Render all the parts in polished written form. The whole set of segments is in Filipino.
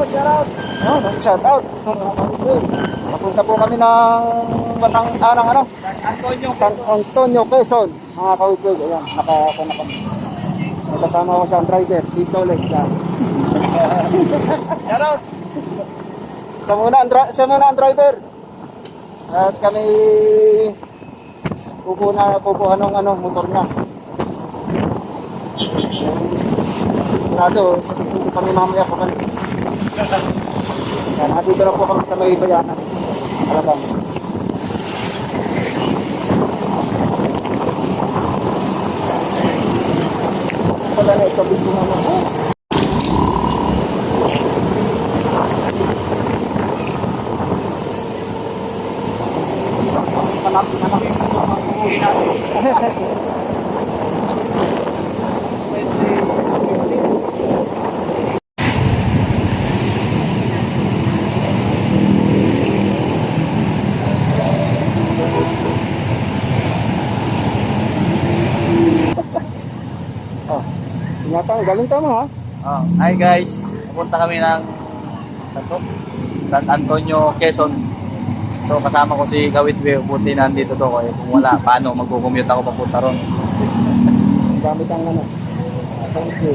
Shout out. Papunta po kami ng Batangang ano? San Antonio, Quezon. Mga kawitwig, ayan, nakakita na kami. Kasama ko siya ang driver, dito ulit siya. Shout out. Siya muna ang driver. At kami kukuha ng ano, motor niya. Sigurado, sa kami mamaya po kami. Nakatito na po kami sa may bayanan. Talagang. Wala na ito, bito naman po. Ingatan, galing tama ha? Oh, hi guys, pupunta kami ng San Antonio, Quezon. So kasama ko si Kawitwe, buti nandito to. Kaya kung wala, paano magkukommute ako papunta ron. Gamit ang ano.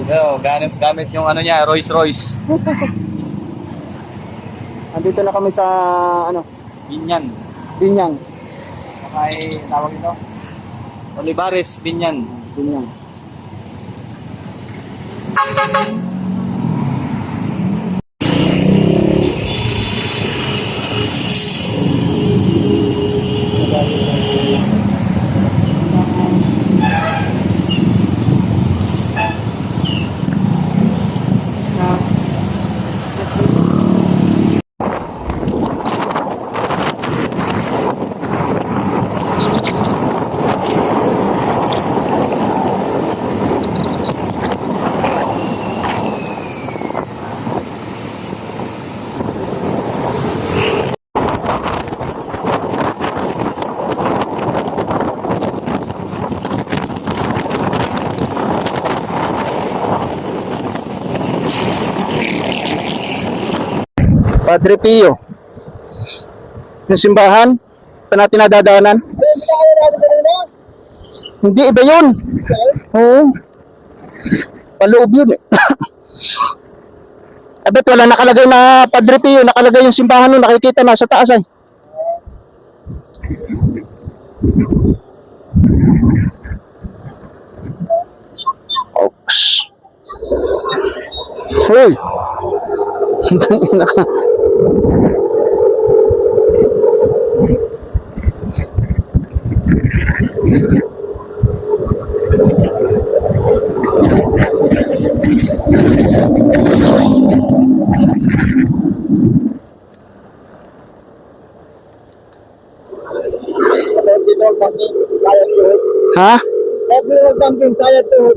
So, gamit yung ano niya, Rolls Royce. Andito na kami sa ano? Binyan. Binyang. Ay, tawag ito? Olivares, Binyan. Binyang. Padre Pio. Yung simbahan, pa natin nadadaanan. Hindi, iba yun. Oo. Paloob yun eh. Abet, wala nakalagay na Padre Pio, nakalagay yung simbahan nun, nakikita na sa taas ay. Oops. Hoy! Ha? Saya tuh.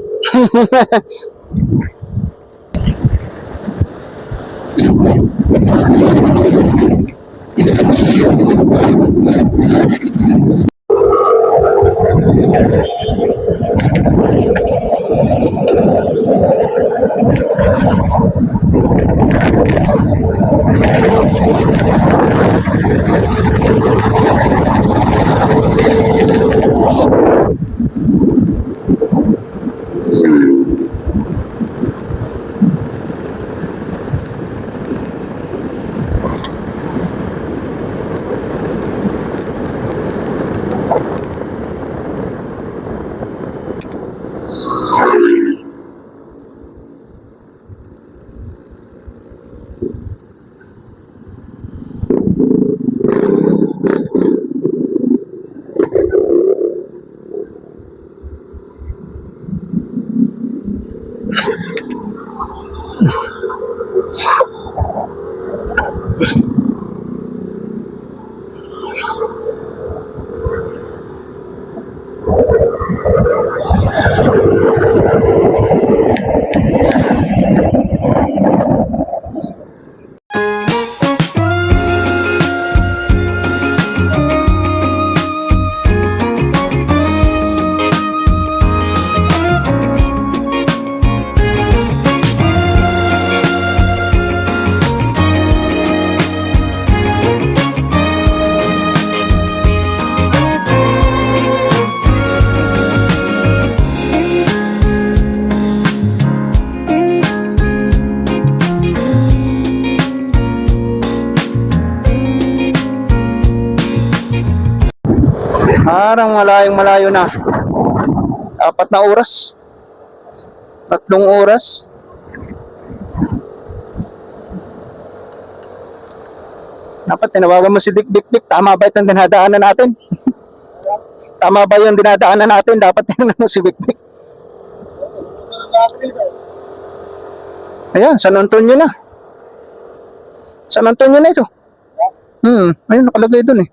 parang malayong malayo na. 4 na oras. 3 oras. Dapat tinawagan mo si Dick Dick Dick. Tama ba itong dinadaanan natin? Tama ba yung dinadaanan natin? Dapat tingnan mo si Dick Dick. Ayan, San Antonio na. San Antonio na ito. Ayun, nakalagay dun eh.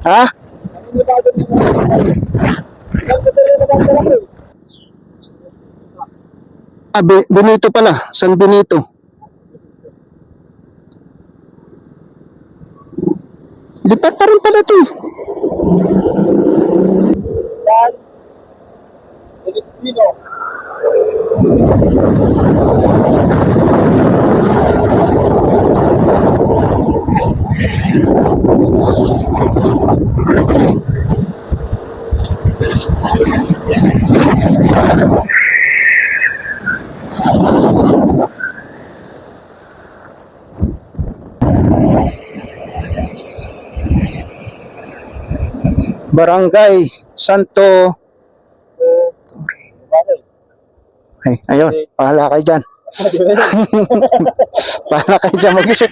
Ha? Benito pala. San Benito. Lipat pa rin pala ito eh. Barangay Santo. Ay, ayun, pahala kayo dyan. Bahala kayo dyan mag-isip.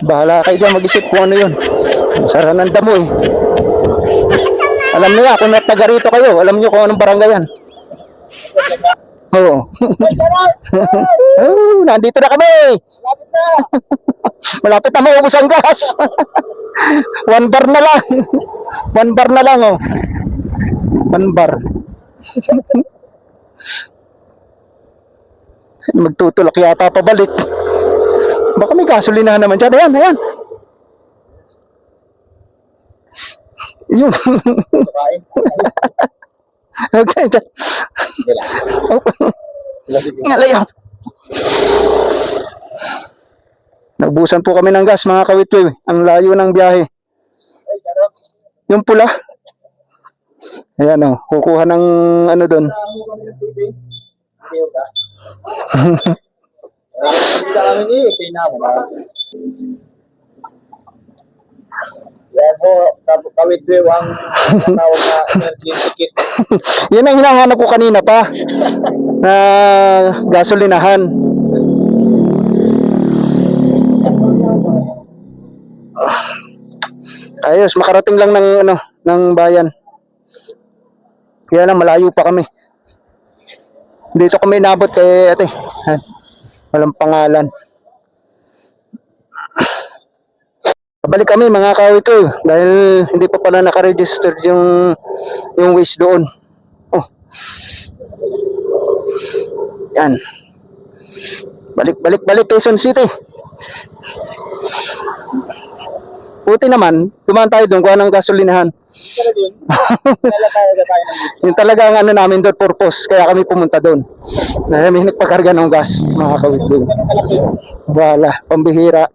Bahala kayo dyan mag-isip kung ano yun. Sara ng damo eh. Alam niya, kung taga rito kayo, alam niyo kung anong barangay yan. Oo. Oh, nandito na kami. Malapit na maubos ang gas. 1 bar na lang. 1 bar na lang oh. 1 bar. Magtutulak yata pabalik. Baka may gasolinahan naman dyan. Ayan, ayan. Yun. Okay. Ngalayaw. Nagbusan po kami ng gas mga kawitwi. Ang layo ng biyahe. Yung pula. Ayan o. Kukuha ng ano doon. Yan po, kawitwi ang tawag na emergency kit. Yan ang hinahanap ko kanina pa. Na gasolinahan. Ayos, makarating lang ng ano, ng bayan. Kaya lang malayo pa kami. Dito kami inabot kay ate. Walang pangalan. Balik kami mga kawito dahil hindi pa pala naka-register yung Waze doon. Oh. Yan. Balik Quezon City. Buti naman, dumaan tayo doon, kuha ng gasolinahan. Yung talaga ang ano namin doon, purpose. Kaya kami pumunta doon. May nagpakarga ng gas, mga kawitbing. Wala, pambihira.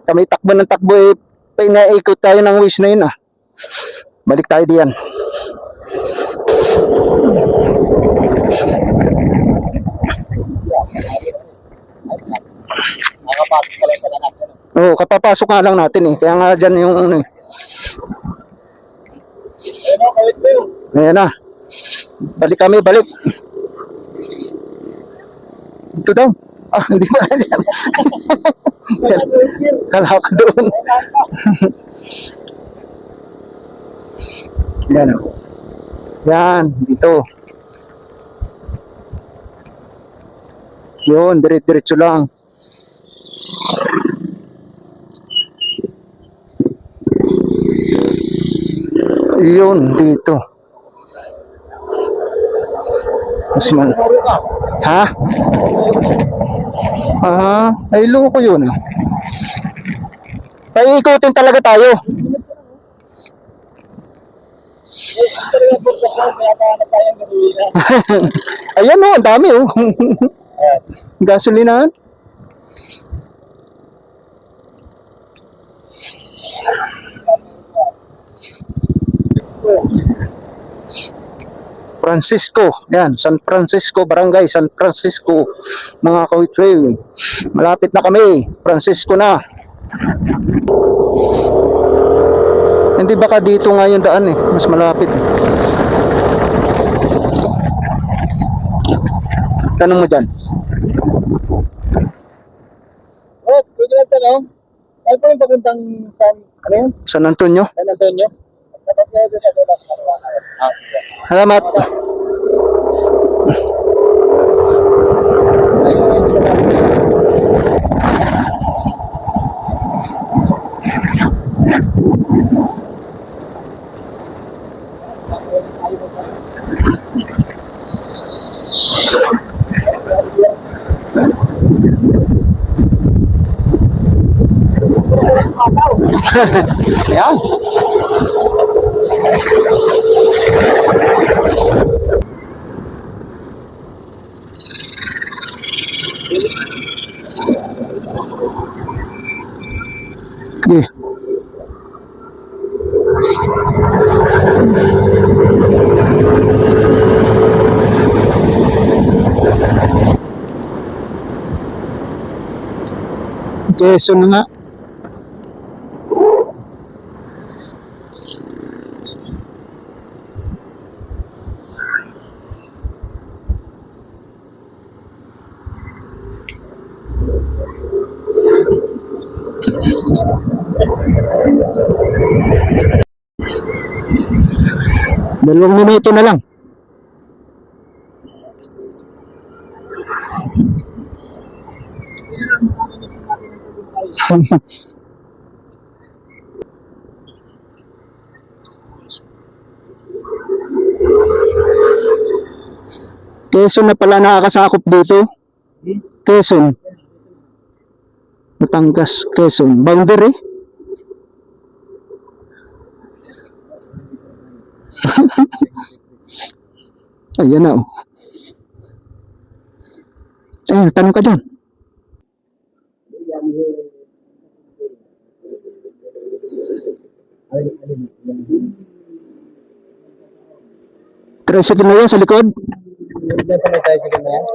Kami takbo ng takbo eh, pinaikot tayo ng Waze na yun ah. Balik tayo diyan. Nakapasok ka lang pala natin. Oo, kapapasok nga lang natin eh. Kaya nga dyan yung ano eh. Ano, kawitwi? Ayan na. Balik kami, balik. Dito daw. Ah, hindi ba yan? Kala ka doon. Yan o. Yan, dito. Yun, diretso lang. Yun, dito. Mas man. Ha? Ah, ay loko yun. Paikutin talaga tayo. Ayan o, ang dami o. Gasolinahan. Francisco, yan, San Francisco, Barangay San Francisco, mga kawitwing. Malapit na kami, Francisco na. Hindi baka dito nga yung daan eh, mas malapit eh. Tanong mo dyan. Boss, pwede lang tanong. Ano po yung papuntang San, ano yun? San Antonio. San Antonio? Dapat nga doon sa dulo. Sige. Salamat. Yan. Sige. Quezon na nga. Dalawang minuto na lang. Quezon na pala nakakasakop dito. Quezon. Batangas, Quezon. Boundary. Ayan na oh. Ayun, tanong ka dyan. Tricycle na yan sa likod. Diyan sa may tricycle na yan?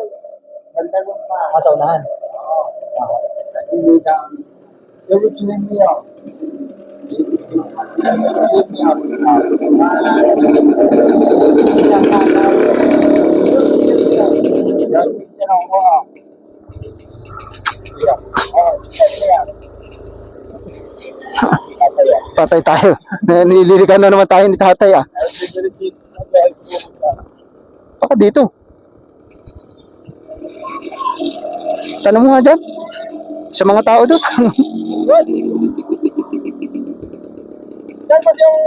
Sa unahan? Oo. Hindi ka. Gawin ko lang niya. Patay tayo. Nililikan na naman tayo ni tatay ah. Baka dito. Tanong mo nga dyan. Sa mga tao doon. Saan ba yung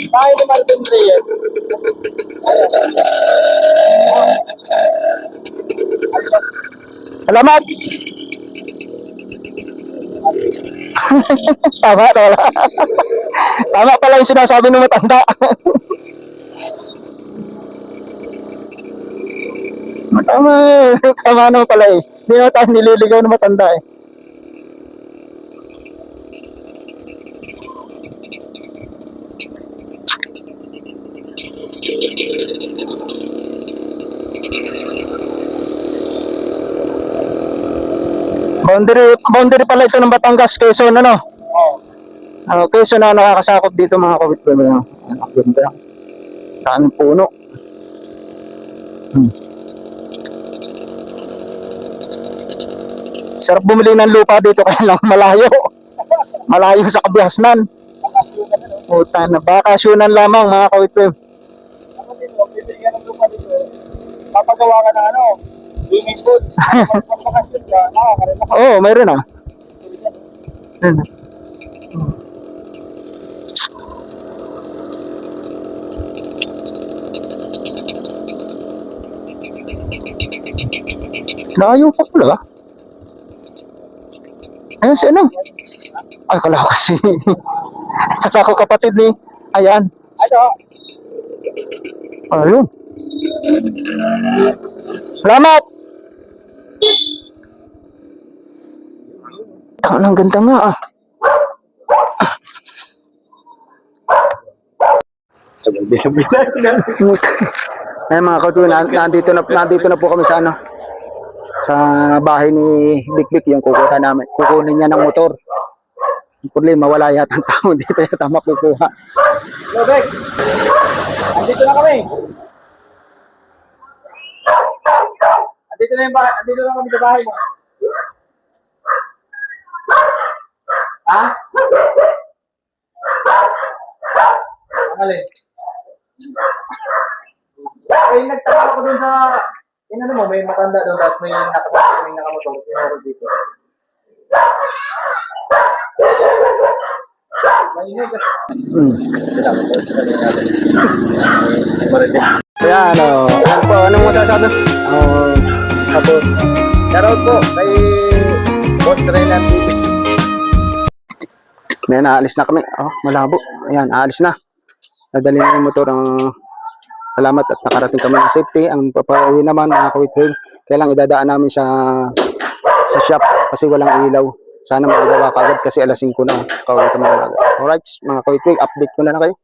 bahay ni Martin Reyes? Salamat! Tama, wala. Tama pala yung sinasabi ng matanda. Tama, tama naman pala eh. Hindi naman tayo nililigaw ng matanda eh. Boundary pala ito ng Batangas, Quezon, ano? Oo. Quezon na nakakasakop dito mga kapitbahay. Ang ganda. Daming puno. Sarap bumili ng lupa dito kaya lang malayo. Malayo sa Kabiasnan. Puta na, bakasyonan lamang mga kapitbahay. Ako dito, bibigyan ng lupa dito. Papagawa ka na ano, swimming pool. Magpapakasyon ka, nakakarin ako. Oo, mayroon ah. Layo pa pala. Ayan si ano? Ay, kala ko kasi. Kala ko kapatid ni. Ayan. Ano? Ayun. Salamat! Ang ganda nga ah. Disiplina. Ayun mga kawitwig, nandito na po kami sa ano, sa bahay ni Bikbik, yung kukunin niya ng motor. Yung problema, wala yata ang tao, hindi pa yata makukuha. Hello, Bek. Andito na kami. Andito na yung bahay. Andito na kami sa bahay mo. Ha? Ang alin? Eh, nagtaka ako dun sa... Ano mo, may matanda doon tapos may nakamotor. Sinuro dito. Maingay ka. Kaya ano po, anong masasabi? Apo. Shoutout po kay Boss Renan TV. May naalis na kami. Oh, malabo. Ayan, aalis na. Nadali na yung motor. Salamat at nakarating kami ng safety. Ang papauwi naman, mga kawitwig, kailang idadaan namin sa shop kasi walang ilaw. Sana magagawa kagad kasi alas 5 na. Kauwi kami na agad. Alright, mga kawitwig, update ko na kayo.